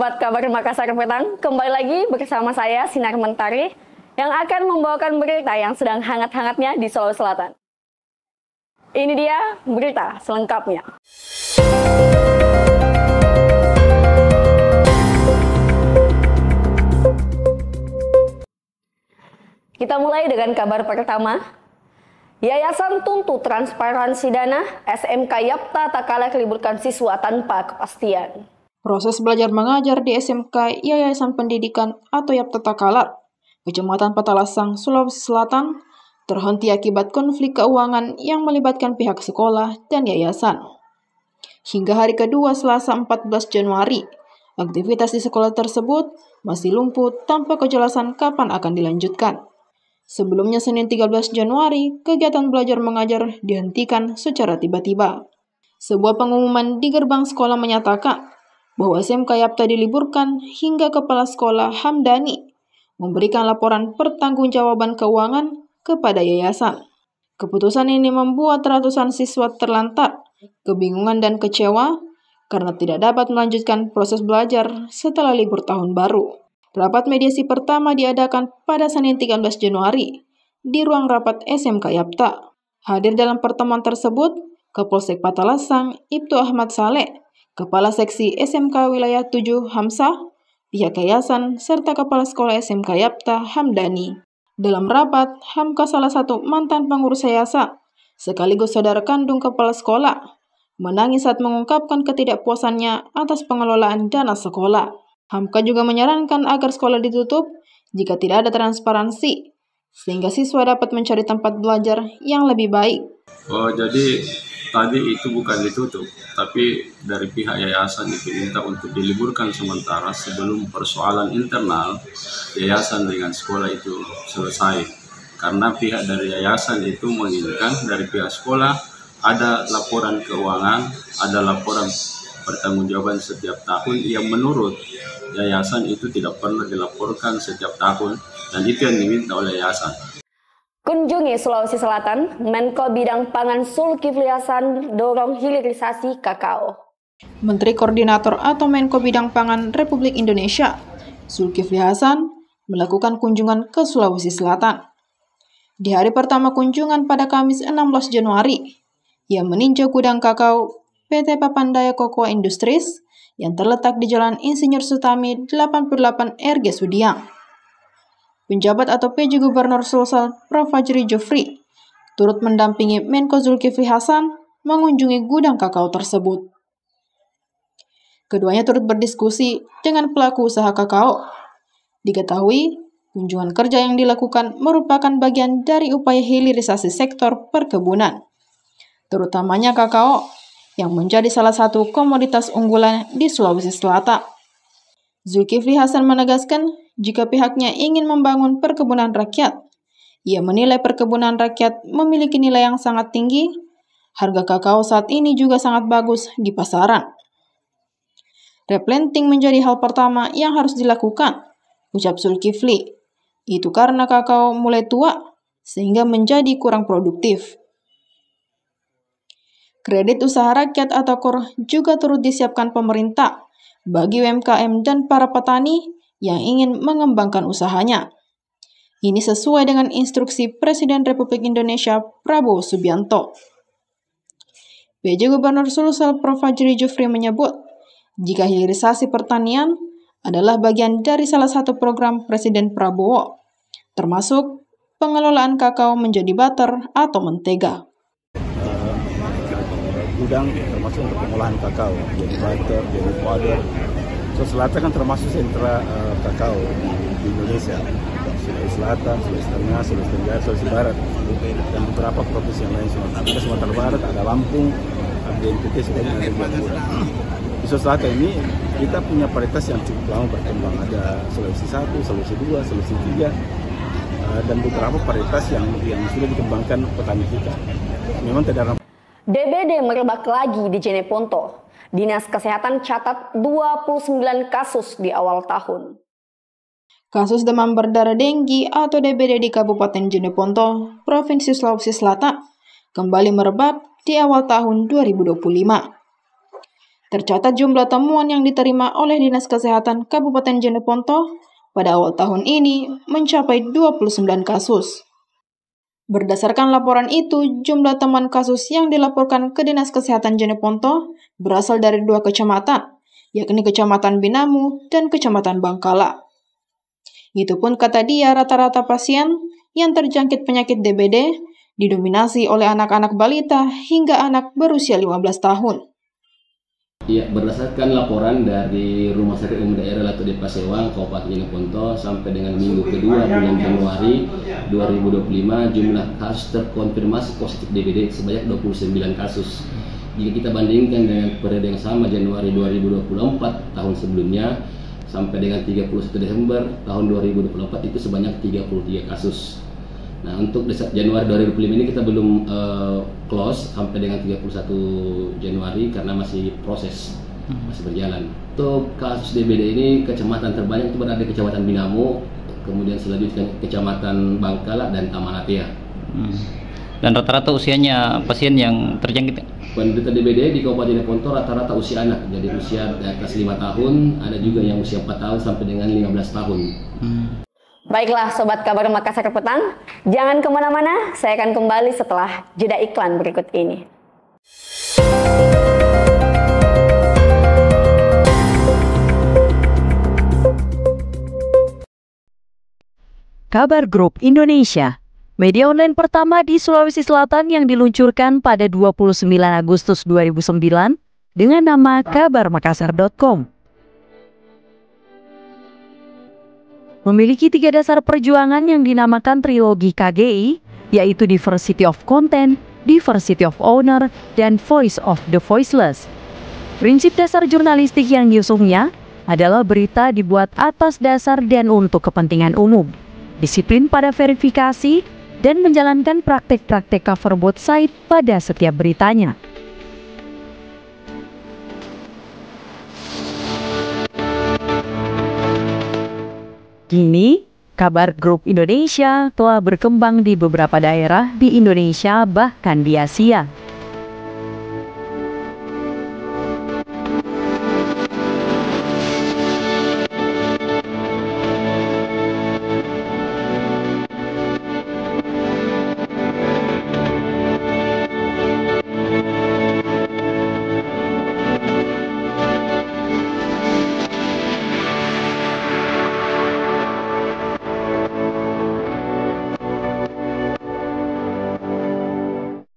Sobat Kabar Makassar Petang, kembali lagi bersama saya Sinar Mentari yang akan membawakan berita yang sedang hangat-hangatnya di Sulawesi Selatan. Ini dia berita selengkapnya. Kita mulai dengan kabar pertama. Yayasan tuntut transparansi dana, SMK Yapta tak kalah liburkan siswa tanpa kepastian. Proses belajar mengajar di SMK Yayasan Pendidikan atau Yapta Takalar, Kecamatan Patalasang, Sulawesi Selatan, terhenti akibat konflik keuangan yang melibatkan pihak sekolah dan yayasan. Hingga hari kedua Selasa 14 Januari, aktivitas di sekolah tersebut masih lumpuh tanpa kejelasan kapan akan dilanjutkan. Sebelumnya Senin 13 Januari, kegiatan belajar mengajar dihentikan secara tiba-tiba. Sebuah pengumuman di gerbang sekolah menyatakan bahwa SMK Yapta diliburkan hingga Kepala Sekolah Hamdani memberikan laporan pertanggungjawaban keuangan kepada yayasan. Keputusan ini membuat ratusan siswa terlantar, kebingungan dan kecewa karena tidak dapat melanjutkan proses belajar setelah libur tahun baru. Rapat mediasi pertama diadakan pada Senin 13 Januari di ruang rapat SMK Yapta. Hadir dalam pertemuan tersebut, Kapolsek Patalasang Ibtu Ahmad Saleh, Kepala Seksi SMK Wilayah 7 Hamzah, pihak yayasan, serta Kepala Sekolah SMK Yapta Hamdani. Dalam rapat, Hamka salah satu mantan pengurus yayasan, sekaligus saudara kandung kepala sekolah, menangis saat mengungkapkan ketidakpuasannya atas pengelolaan dana sekolah. Hamka juga menyarankan agar sekolah ditutup jika tidak ada transparansi, sehingga siswa dapat mencari tempat belajar yang lebih baik. Jadi tadi itu bukan ditutup, tapi dari pihak yayasan itu minta untuk diliburkan sementara sebelum persoalan internal yayasan dengan sekolah itu selesai. Karena pihak dari yayasan itu menginginkan dari pihak sekolah ada laporan keuangan, ada laporan pertanggungjawaban setiap tahun yang menurut yayasan itu tidak pernah dilaporkan setiap tahun, dan itu yang diminta oleh yayasan. Kunjungi Sulawesi Selatan, Menko Bidang Pangan Zulkifli Hasan dorong hilirisasi kakao. Menteri Koordinator atau Menko Bidang Pangan Republik Indonesia, Zulkifli Hasan, melakukan kunjungan ke Sulawesi Selatan. Di hari pertama kunjungan pada Kamis 16 Januari, ia meninjau gudang kakao PT Papandaya Cocoa Industries yang terletak di Jalan Insinyur Sutami 88 RG Sudiang. Penjabat atau PJ Gubernur Sulsel Prof. Fajri Jufri turut mendampingi Menko Zulkifli Hasan mengunjungi gudang kakao tersebut. Keduanya turut berdiskusi dengan pelaku usaha kakao. Diketahui, kunjungan kerja yang dilakukan merupakan bagian dari upaya hilirisasi sektor perkebunan, terutamanya kakao, yang menjadi salah satu komoditas unggulan di Sulawesi Selatan. Zulkifli Hasan menegaskan jika pihaknya ingin membangun perkebunan rakyat, ia menilai perkebunan rakyat memiliki nilai yang sangat tinggi. Harga kakao saat ini juga sangat bagus di pasaran. Replanting menjadi hal pertama yang harus dilakukan, ucap Zulkifli. Itu karena kakao mulai tua sehingga menjadi kurang produktif. Kredit usaha rakyat atau KUR juga turut disiapkan pemerintah bagi UMKM dan para petani yang ingin mengembangkan usahanya. Ini sesuai dengan instruksi Presiden Republik Indonesia Prabowo Subianto. PJ Gubernur Sulsel Prof. Fajri Jufri menyebut, jika hilirisasi pertanian adalah bagian dari salah satu program Presiden Prabowo, termasuk pengelolaan kakao menjadi butter atau mentega. Gudang termasuk untuk pengolahan kakao, jadi butter, jadi powder. Selatan kan termasuk sentra kakao di Indonesia, Sulawesi Selatan, Sulawesi Tengah, Sulawesi Tenggara, Sulawesi Barat, dan beberapa provinsi yang lain. Ada Sumatera Barat, ada Lampung, ada NTT, dan ada Jawa. Di Sulawesi Selatan ini kita punya varietas yang cukup lama berkembang. Ada Sulawesi 1, Sulawesi 2, Sulawesi 3, dan beberapa varietas yang sudah dikembangkan petani kita. Memang tidak. DBD merebak lagi di Jeneponto. Dinas Kesehatan catat 29 kasus di awal tahun. Kasus demam berdarah denggi atau DBD di Kabupaten Jeneponto, Provinsi Sulawesi Selatan, kembali merebak di awal tahun 2025. Tercatat jumlah temuan yang diterima oleh Dinas Kesehatan Kabupaten Jeneponto pada awal tahun ini mencapai 29 kasus. Berdasarkan laporan itu, jumlah temuan kasus yang dilaporkan ke Dinas Kesehatan Jeneponto berasal dari 2 kecamatan, yakni Kecamatan Binamu dan Kecamatan Bangkala. Itu pun kata dia, rata-rata pasien yang terjangkit penyakit DBD didominasi oleh anak-anak balita hingga anak berusia 15 tahun. Ya, berdasarkan laporan dari Rumah Sakit Umum Daerah Latu de Pasewang, Kabupaten Jeneponto, sampai dengan minggu kedua bulan Januari 2025, jumlah kasus terkonfirmasi positif DBD sebanyak 29 kasus. Jika kita bandingkan dengan periode yang sama Januari 2024 tahun sebelumnya, sampai dengan 31 Desember tahun 2024 itu sebanyak 33 kasus. Nah, untuk Januari 2025 ini kita belum close sampai dengan 31 Januari karena masih proses, masih berjalan. Untuk kasus DBD ini, kecamatan terbanyak itu berada di Kecamatan Binamu, kemudian selanjutnya Kecamatan Bangkala dan Tamanapea. Dan rata-rata usianya pasien yang terjangkit? Penderita DBD di Kabupaten Jeneponto rata-rata usia anak, jadi usia di atas 5 tahun, ada juga yang usia 4 tahun sampai dengan 15 tahun. Baiklah Sobat Kabar Makassar Petang, jangan kemana-mana, saya akan kembali setelah jeda iklan berikut ini. Kabar Group Indonesia, media online pertama di Sulawesi Selatan yang diluncurkan pada 29 Agustus 2009 dengan nama kabarmakassar.com. Memiliki 3 dasar perjuangan yang dinamakan trilogi KGI, yaitu Diversity of Content, Diversity of Owner, dan Voice of the Voiceless. Prinsip dasar jurnalistik yang diusungnya adalah berita dibuat atas dasar dan untuk kepentingan umum, disiplin pada verifikasi, dan menjalankan praktek-praktek cover both side pada setiap beritanya. Kini, Kabar Group Indonesia telah berkembang di beberapa daerah di Indonesia bahkan di Asia.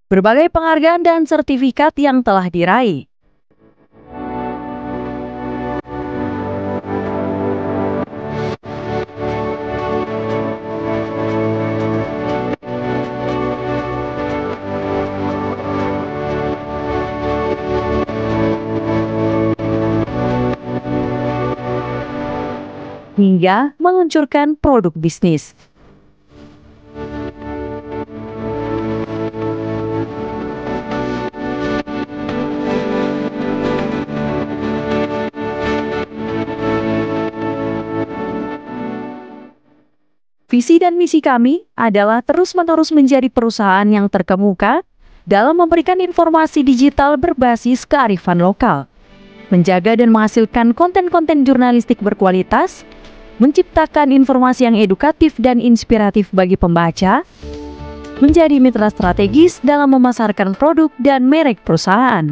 Berbagai penghargaan dan sertifikat yang telah diraih. Hingga meluncurkan produk bisnis. Visi dan misi kami adalah terus-menerus menjadi perusahaan yang terkemuka dalam memberikan informasi digital berbasis kearifan lokal, menjaga dan menghasilkan konten-konten jurnalistik berkualitas, menciptakan informasi yang edukatif dan inspiratif bagi pembaca, menjadi mitra strategis dalam memasarkan produk dan merek perusahaan,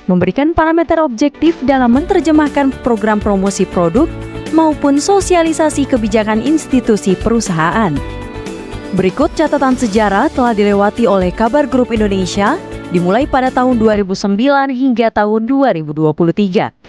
memberikan parameter objektif dalam menerjemahkan program promosi produk maupun sosialisasi kebijakan institusi perusahaan. Berikut catatan sejarah telah dilewati oleh Kabar Group Indonesia dimulai pada tahun 2009 hingga tahun 2023.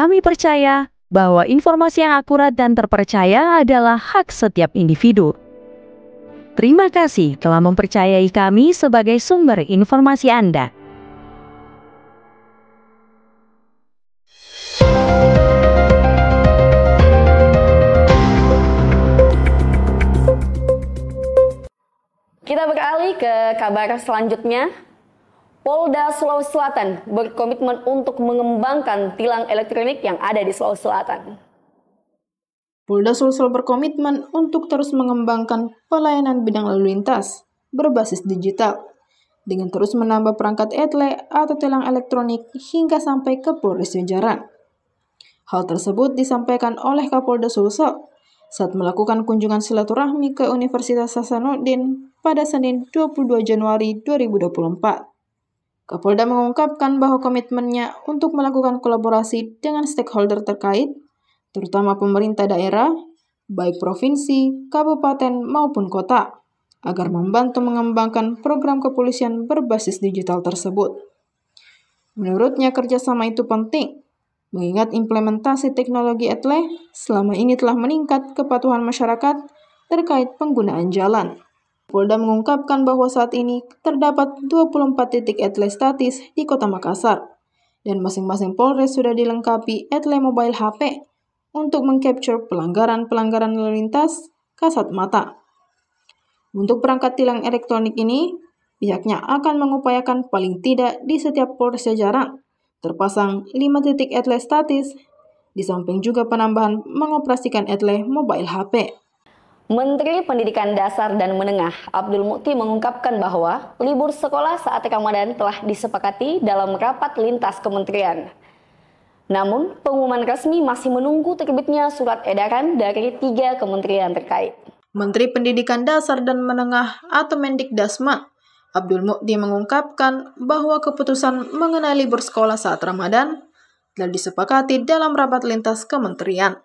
Kami percaya bahwa informasi yang akurat dan terpercaya adalah hak setiap individu. Terima kasih telah mempercayai kami sebagai sumber informasi Anda. Kita beralih ke kabar selanjutnya. Polda Sulawesi Selatan berkomitmen untuk mengembangkan tilang elektronik yang ada di Sulawesi Selatan. Polda Sulsel berkomitmen untuk terus mengembangkan pelayanan bidang lalu lintas berbasis digital dengan terus menambah perangkat ETLE atau tilang elektronik hingga sampai ke Polres jajaran. Hal tersebut disampaikan oleh Kapolda Sulsel saat melakukan kunjungan silaturahmi ke Universitas Hasanuddin pada Senin 22 Januari 2024. Kapolda mengungkapkan bahwa komitmennya untuk melakukan kolaborasi dengan stakeholder terkait, terutama pemerintah daerah, baik provinsi, kabupaten, maupun kota, agar membantu mengembangkan program kepolisian berbasis digital tersebut. Menurutnya, kerjasama itu penting, mengingat implementasi teknologi ETLE selama ini telah meningkat kepatuhan masyarakat terkait penggunaan jalan. Polda mengungkapkan bahwa saat ini terdapat 24 titik ETLE statis di Kota Makassar, dan masing-masing Polres sudah dilengkapi ETLE mobile HP untuk mengcapture pelanggaran-pelanggaran lalu lintas kasat mata. Untuk perangkat tilang elektronik ini, pihaknya akan mengupayakan paling tidak di setiap Polres jajaran terpasang 5 titik ETLE statis, di samping juga penambahan mengoperasikan ETLE mobile HP. Menteri Pendidikan Dasar dan Menengah Abdul Mukti mengungkapkan bahwa libur sekolah saat Ramadan telah disepakati dalam rapat lintas kementerian. Namun, pengumuman resmi masih menunggu terbitnya surat edaran dari 3 kementerian terkait. Menteri Pendidikan Dasar dan Menengah atau Mendikdasman Abdul Mukti mengungkapkan bahwa keputusan mengenai libur sekolah saat Ramadan telah disepakati dalam rapat lintas kementerian.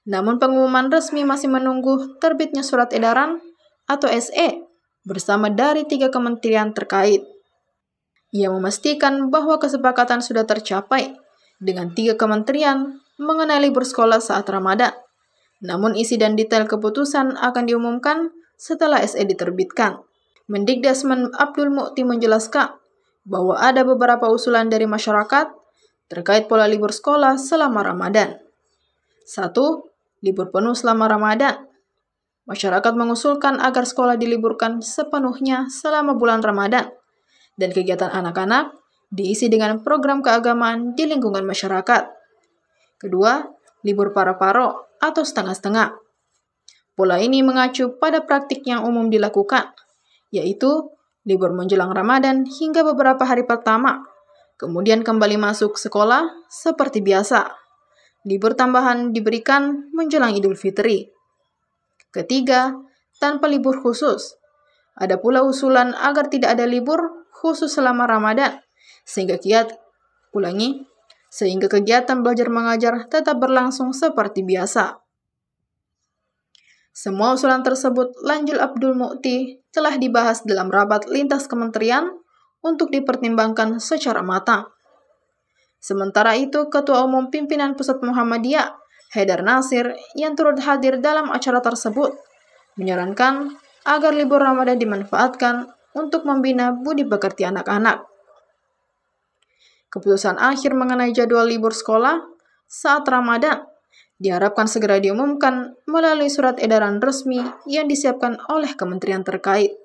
Namun pengumuman resmi masih menunggu terbitnya surat edaran atau SE bersama dari 3 kementerian terkait. Ia memastikan bahwa kesepakatan sudah tercapai dengan 3 kementerian mengenai libur sekolah saat Ramadan. Namun isi dan detail keputusan akan diumumkan setelah SE diterbitkan. Mendikdasmen Abdul Mukti menjelaskan bahwa ada beberapa usulan dari masyarakat terkait pola libur sekolah selama Ramadan. 1. Libur penuh selama Ramadan. Masyarakat mengusulkan agar sekolah diliburkan sepenuhnya selama bulan Ramadan dan kegiatan anak-anak diisi dengan program keagamaan di lingkungan masyarakat. Kedua, libur paro-paro atau setengah-setengah. Pola ini mengacu pada praktik yang umum dilakukan, yaitu libur menjelang Ramadan hingga beberapa hari pertama, kemudian kembali masuk sekolah seperti biasa. Libur tambahan diberikan menjelang Idul Fitri. Ketiga, tanpa libur khusus. Ada pula usulan agar tidak ada libur khusus selama Ramadan, sehingga kegiatan belajar mengajar tetap berlangsung seperti biasa. Semua usulan tersebut, lanjut Abdul Mukti, telah dibahas dalam rapat lintas kementerian untuk dipertimbangkan secara matang. Sementara itu, Ketua Umum Pimpinan Pusat Muhammadiyah, Haidar Nasir, yang turut hadir dalam acara tersebut, menyarankan agar libur Ramadan dimanfaatkan untuk membina budi pekerti anak-anak. Keputusan akhir mengenai jadwal libur sekolah saat Ramadan diharapkan segera diumumkan melalui surat edaran resmi yang disiapkan oleh kementerian terkait.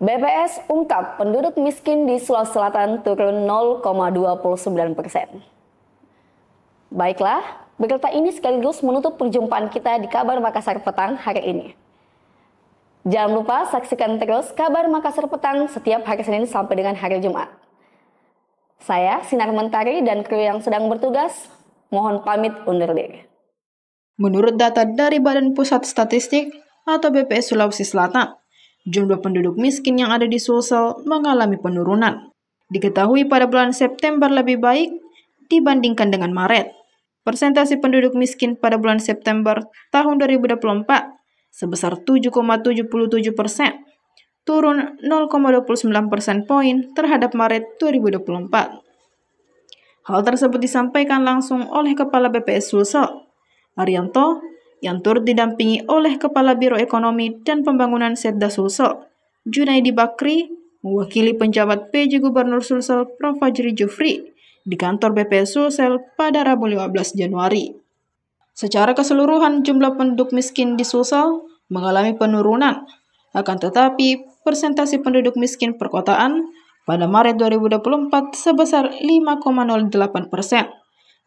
BPS ungkap penduduk miskin di Sulawesi Selatan turun 0,29%. Baiklah, berita ini sekaligus menutup perjumpaan kita di Kabar Makassar Petang hari ini. Jangan lupa saksikan terus Kabar Makassar Petang setiap hari Senin sampai dengan hari Jumat. Saya, Sinar Mentari, dan kru yang sedang bertugas, mohon pamit undur diri. Menurut data dari Badan Pusat Statistik atau BPS Sulawesi Selatan, jumlah penduduk miskin yang ada di Sulsel mengalami penurunan. Diketahui pada bulan September lebih baik dibandingkan dengan Maret. Persentase penduduk miskin pada bulan September tahun 2024 sebesar 7,77%, turun 0,29% poin terhadap Maret 2024. Hal tersebut disampaikan langsung oleh Kepala BPS Sulsel, Arianto, yang turut didampingi oleh Kepala Biro Ekonomi dan Pembangunan Setda Sulsel, Junaidi Bakri, mewakili penjabat PJ Gubernur Sulsel Prof. Fajri Jufri di kantor BPS Sulsel pada Rabu 15 Januari. Secara keseluruhan jumlah penduduk miskin di Sulsel mengalami penurunan, akan tetapi persentase penduduk miskin perkotaan pada Maret 2024 sebesar 5,08%,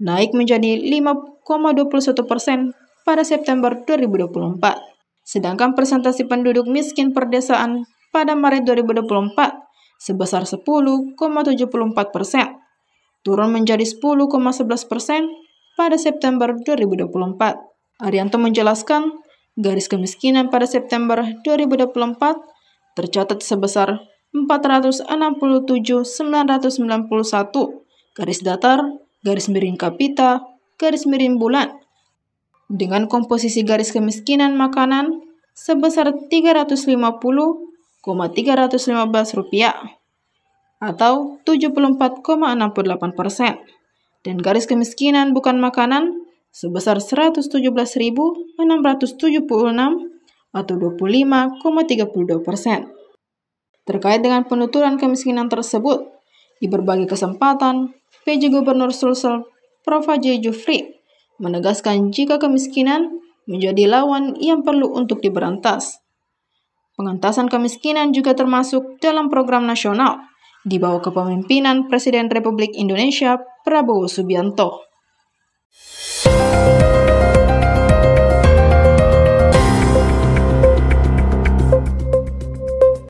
naik menjadi 5,21% pada September 2024. Sedangkan persentase penduduk miskin perdesaan pada Maret 2024 sebesar 10,74%, turun menjadi 10,11% pada September 2024. Arianto menjelaskan, garis kemiskinan pada September 2024 tercatat sebesar 467.991 garis datar, garis miring kapita, garis miring bulan, dengan komposisi garis kemiskinan makanan sebesar Rp350,315 atau 74,68%, dan garis kemiskinan bukan makanan sebesar 117.676 atau 25,32%. Terkait dengan penuturan kemiskinan tersebut, di berbagai kesempatan, PJ Gubernur Sulsel Prof. Fajri Jufri menegaskan jika kemiskinan menjadi lawan yang perlu untuk diberantas. Pengentasan kemiskinan juga termasuk dalam program nasional di bawah kepemimpinan Presiden Republik Indonesia Prabowo Subianto.